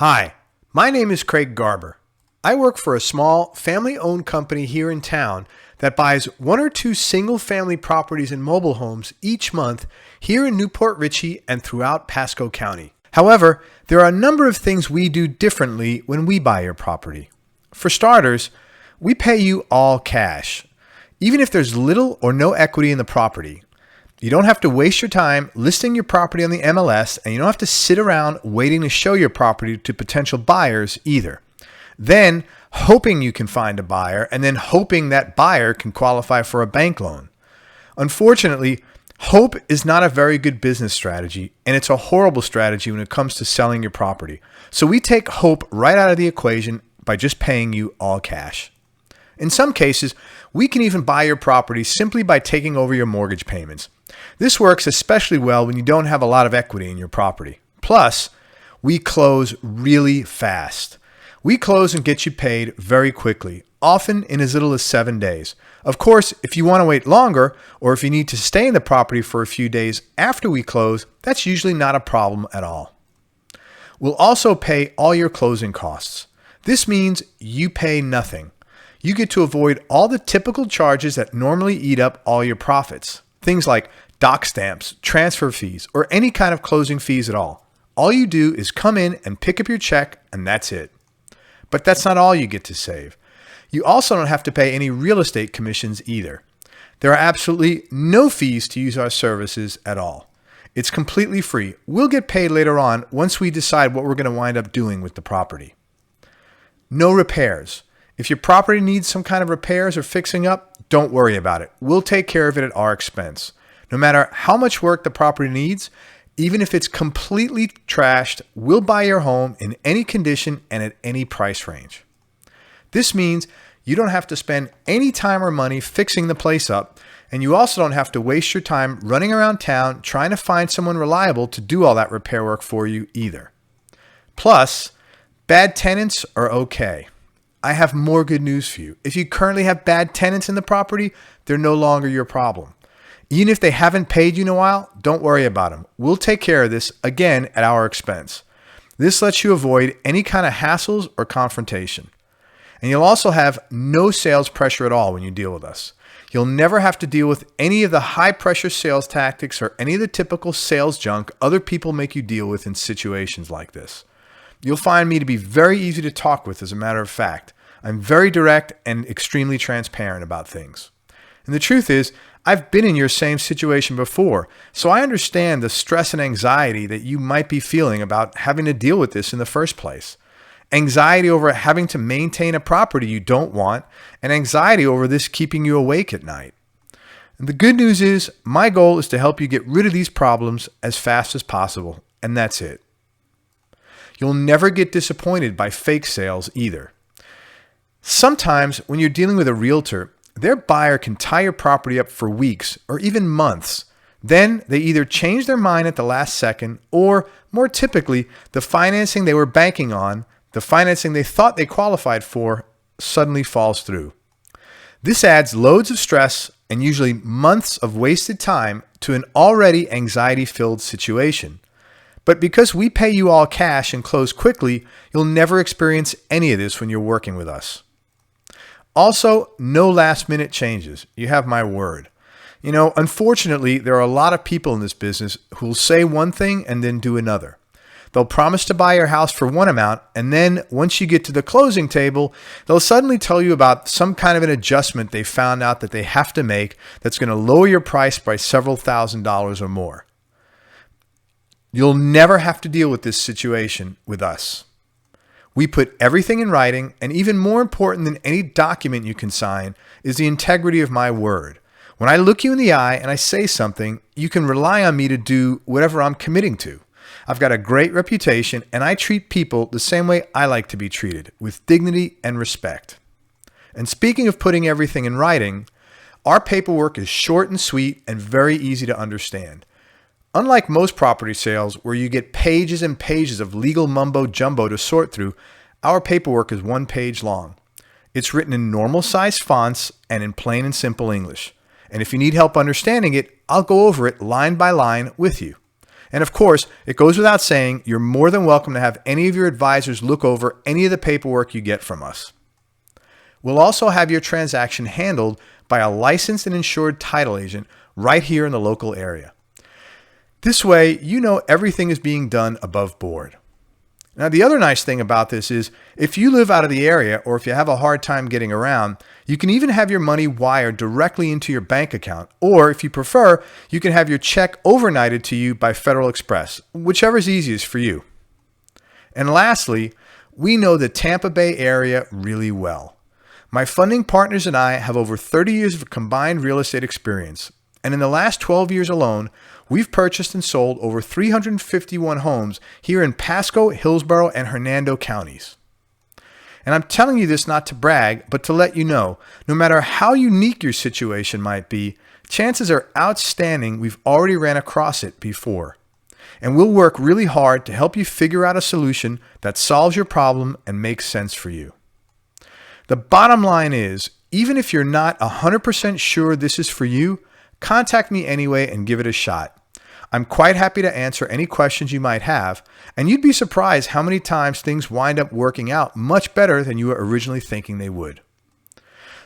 Hi, my name is Craig Garber. I work for a small family-owned company here in town that buys one or two single-family properties and mobile homes each month here in Newport Richey and throughout Pasco County. However, there are a number of things we do differently when we buy your property. For starters, we pay you all cash, even if there's little or no equity in the property. You don't have to waste your time listing your property on the MLS, and you don't have to sit around waiting to show your property to potential buyers either. Then hoping you can find a buyer, and then hoping that buyer can qualify for a bank loan. Unfortunately, hope is not a very good business strategy, and it's a horrible strategy when it comes to selling your property. So we take hope right out of the equation by just paying you all cash. In some cases, we can even buy your property simply by taking over your mortgage payments. This works especially well when you don't have a lot of equity in your property. Plus, we close really fast. We close and get you paid very quickly, often in as little as 7 days. Of course, if you want to wait longer, or if you need to stay in the property for a few days after we close, that's usually not a problem at all. We'll also pay all your closing costs. This means you pay nothing. You get to avoid all the typical charges that normally eat up all your profits. Things like doc stamps, transfer fees, or any kind of closing fees at all. All you do is come in and pick up your check, and that's it. But that's not all you get to save. You also don't have to pay any real estate commissions either. There are absolutely no fees to use our services at all. It's completely free. We'll get paid later on once we decide what we're going to wind up doing with the property. No repairs. If your property needs some kind of repairs or fixing up, don't worry about it. We'll take care of it at our expense. No matter how much work the property needs, even if it's completely trashed, we'll buy your home in any condition and at any price range. This means you don't have to spend any time or money fixing the place up, and you also don't have to waste your time running around town trying to find someone reliable to do all that repair work for you either. Plus, bad tenants are okay. I have more good news for you. If you currently have bad tenants in the property, they're no longer your problem. Even if they haven't paid you in a while, don't worry about them. We'll take care of this, again, at our expense. This lets you avoid any kind of hassles or confrontation. And you'll also have no sales pressure at all when you deal with us. You'll never have to deal with any of the high-pressure sales tactics or any of the typical sales junk other people make you deal with in situations like this. You'll find me to be very easy to talk with, as a matter of fact. I'm very direct and extremely transparent about things. And the truth is, I've been in your same situation before, so I understand the stress and anxiety that you might be feeling about having to deal with this in the first place. Anxiety over having to maintain a property you don't want, and anxiety over this keeping you awake at night. And the good news is, my goal is to help you get rid of these problems as fast as possible, and that's it. You'll never get disappointed by fake sales either. Sometimes when you're dealing with a realtor, their buyer can tie your property up for weeks or even months. Then they either change their mind at the last second, or more typically, the financing they were banking on, the financing they thought they qualified for, suddenly falls through. This adds loads of stress and usually months of wasted time to an already anxiety-filled situation. But because we pay you all cash and close quickly, you'll never experience any of this when you're working with us. Also, no last-minute changes. You have my word. Unfortunately, there are a lot of people in this business who will say one thing and then do another. They'll promise to buy your house for one amount, and then once you get to the closing table, they'll suddenly tell you about some kind of an adjustment they found out that they have to make that's going to lower your price by several $1,000s or more. You'll never have to deal with this situation with us. We put everything in writing, and even more important than any document you can sign is the integrity of my word. When I look you in the eye and I say something, you can rely on me to do whatever I'm committing to. I've got a great reputation, and I treat people the same way I like to be treated, with dignity and respect. And speaking of putting everything in writing, our paperwork is short and sweet and very easy to understand. Unlike most property sales where you get pages and pages of legal mumbo jumbo to sort through, our paperwork is 1 page long. It's written in normal size fonts and in plain and simple English. And if you need help understanding it, I'll go over it line by line with you. And of course, it goes without saying, you're more than welcome to have any of your advisors look over any of the paperwork you get from us. We'll also have your transaction handled by a licensed and insured title agent right here in the local area. This way, you know everything is being done above board. Now, the other nice thing about this is if you live out of the area or if you have a hard time getting around, you can even have your money wired directly into your bank account. Or if you prefer, you can have your check overnighted to you by Federal Express, whichever is easiest for you. And lastly, we know the Tampa Bay area really well. My funding partners and I have over 30 years of combined real estate experience. And in the last 12 years alone, we've purchased and sold over 351 homes here in Pasco, Hillsborough, and Hernando counties. And I'm telling you this not to brag, but to let you know, no matter how unique your situation might be, chances are outstanding we've already ran across it before. And we'll work really hard to help you figure out a solution that solves your problem and makes sense for you. The bottom line is, even if you're not 100% sure this is for you, contact me anyway and give it a shot. I'm quite happy to answer any questions you might have, and you'd be surprised how many times things wind up working out much better than you were originally thinking they would.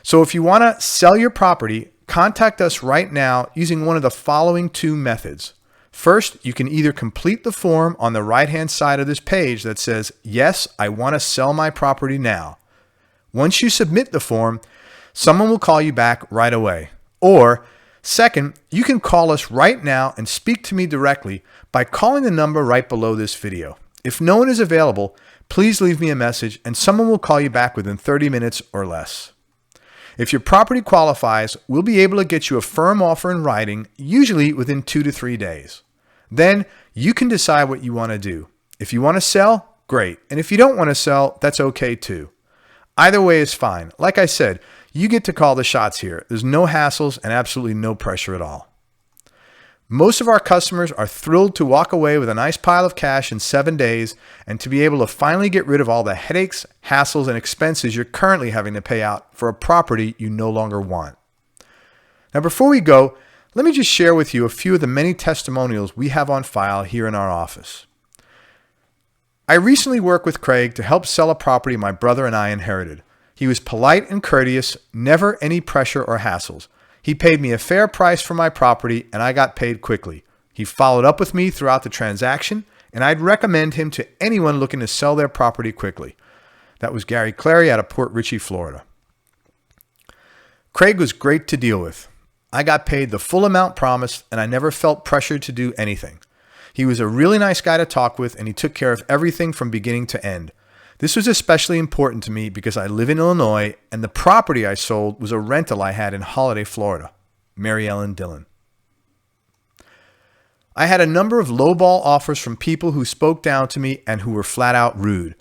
So if you want to sell your property, contact us right now using one of the following two methods. First, you can either complete the form on the right-hand side of this page that says, "Yes, I want to sell my property now." Once you submit the form, someone will call you back right away. Or second, you can call us right now and speak to me directly by calling the number right below this video. If no one is available, please leave me a message and someone will call you back within 30 minutes or less. If your property qualifies, we'll be able to get you a firm offer in writing, usually within 2 to 3 days. Then you can decide what you want to do. If you want to sell, great. And if you don't want to sell, that's okay too. Either way is fine. Like I said, you get to call the shots here. There's no hassles and absolutely no pressure at all. Most of our customers are thrilled to walk away with a nice pile of cash in 7 days and to be able to finally get rid of all the headaches, hassles, and expenses you're currently having to pay out for a property you no longer want. Now, before we go, let me just share with you a few of the many testimonials we have on file here in our office. I recently worked with Craig to help sell a property my brother and I inherited. He was polite and courteous, never any pressure or hassles. He paid me a fair price for my property and I got paid quickly. He followed up with me throughout the transaction and I'd recommend him to anyone looking to sell their property quickly. That was Gary Clary out of Port Richey, Florida. Craig was great to deal with. I got paid the full amount promised and I never felt pressured to do anything. He was a really nice guy to talk with and he took care of everything from beginning to end. This was especially important to me because I live in Illinois and the property I sold was a rental I had in Holiday, Florida. Mary Ellen Dillon. I had a number of lowball offers from people who spoke down to me and who were flat out rude.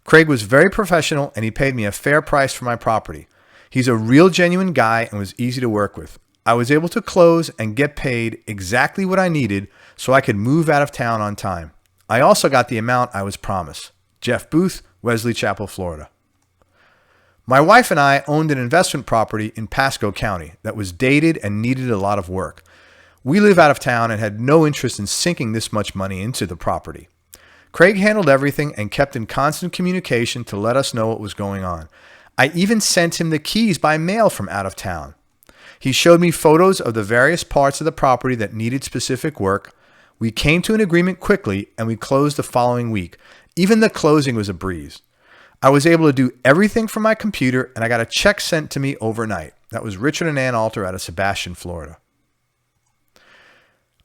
Craig was very professional and he paid me a fair price for my property. He's a real genuine guy and was easy to work with. I was able to close and get paid exactly what I needed so I could move out of town on time. I also got the amount I was promised. Jeff Booth, Wesley Chapel, Florida. My wife and I owned an investment property in Pasco County that was dated and needed a lot of work. We live out of town and had no interest in sinking this much money into the property. Craig handled everything and kept in constant communication to let us know what was going on. I even sent him the keys by mail from out of town. He showed me photos of the various parts of the property that needed specific work. We came to an agreement quickly and we closed the following week. Even the closing was a breeze. I was able to do everything from my computer and I got a check sent to me overnight. That was Richard and Ann Alter out of Sebastian, Florida.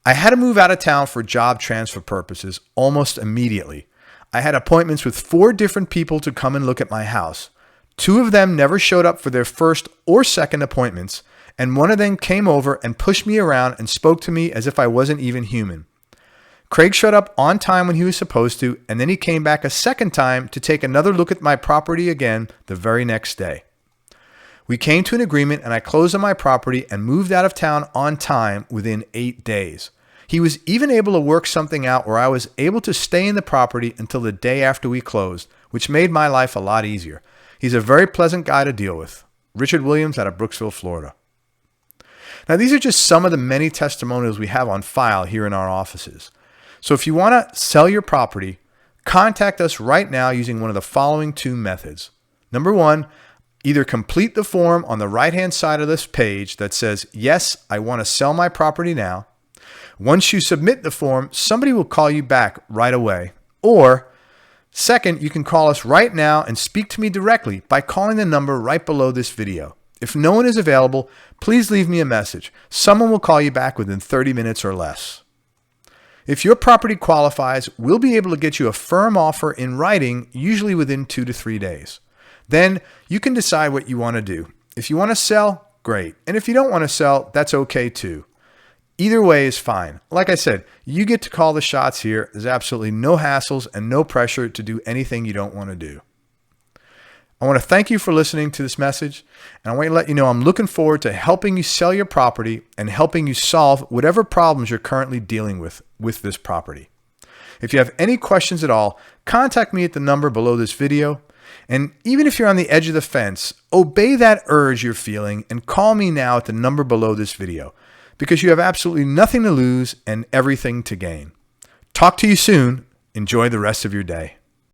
I had to move out of town for job transfer purposes almost immediately. I had appointments with 4 different people to come and look at my house. 2 of them never showed up for their first or second appointments, and one of them came over and pushed me around and spoke to me as if I wasn't even human. Craig showed up on time when he was supposed to, and then he came back a second time to take another look at my property again the very next day. We came to an agreement and I closed on my property and moved out of town on time within 8 days. He was even able to work something out where I was able to stay in the property until the day after we closed, which made my life a lot easier. He's a very pleasant guy to deal with. Richard Williams out of Brooksville, Florida. Now, these are just some of the many testimonials we have on file here in our offices. So if you want to sell your property, contact us right now using one of the following two methods. Number one, either complete the form on the right-hand side of this page that says, yes, I want to sell my property now. Once you submit the form, somebody will call you back right away. Or second, you can call us right now and speak to me directly by calling the number right below this video. If no one is available, please leave me a message. Someone will call you back within 30 minutes or less. If your property qualifies, we'll be able to get you a firm offer in writing, usually within 2 to 3 days. Then you can decide what you want to do. If you want to sell, great. And if you don't want to sell, that's okay too. Either way is fine. Like I said, you get to call the shots here. There's absolutely no hassles and no pressure to do anything you don't want to do. I want to thank you for listening to this message, and I want to let you know I'm looking forward to helping you sell your property and helping you solve whatever problems you're currently dealing with this property. If you have any questions at all, contact me at the number below this video. And even if you're on the edge of the fence, obey that urge you're feeling and call me now at the number below this video, because you have absolutely nothing to lose and everything to gain. Talk to you soon. Enjoy the rest of your day.